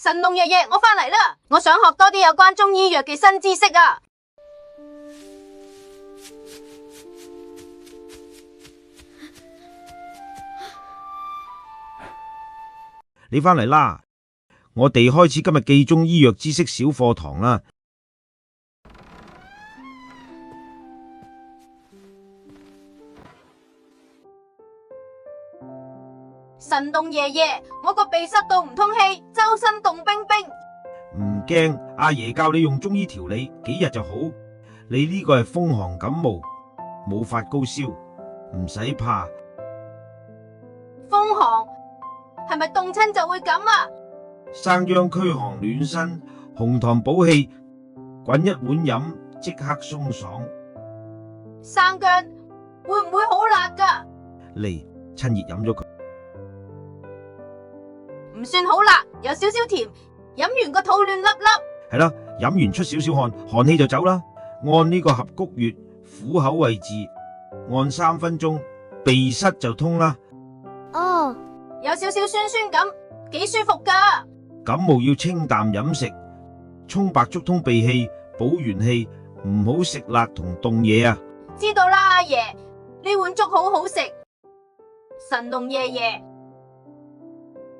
神農爺爺，我返嚟啦！我想學多啲有關中醫藥嘅新知識啊！你返嚟啦，我哋開始今日記中醫藥知識小課堂啦。神農爺爺，我個鼻塞到唔通氣，周身凍冰冰。唔驚，阿爺教你用中醫調理，幾日就好。你呢個係風寒感冒，冇發高燒，唔使怕。風寒係咪凍親就會咁啊？生薑驅寒暖身，紅糖補氣，滾一碗飲即刻鬆爽。生薑會唔會好辣㗎？嚟，趁熱飲咗佢。唔算好辣，有少少甜，飲完個肚暖粒粒。係啦，飲完出少少汗，寒氣就走啦。按呢個合谷穴虎口位置，按3分鐘，鼻塞就通啦。哦，有少少酸酸咁，幾舒服噶。感冒要清淡飲食，蔥白粥通鼻氣，補元氣，唔好食辣同凍嘢啊。知道啦，阿爺，呢碗粥好好食。神農爺爺，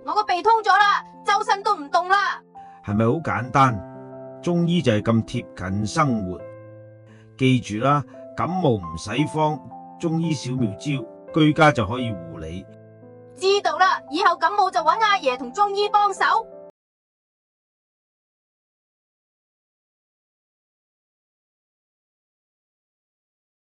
我個鼻通咗啦，周身都唔凍啦。係咪好簡單？中醫就係咁貼近生活。記住啦，感冒唔使慌，中醫小妙招，居家就可以護理。知道啦，以後感冒就揾阿爺同中醫幫手。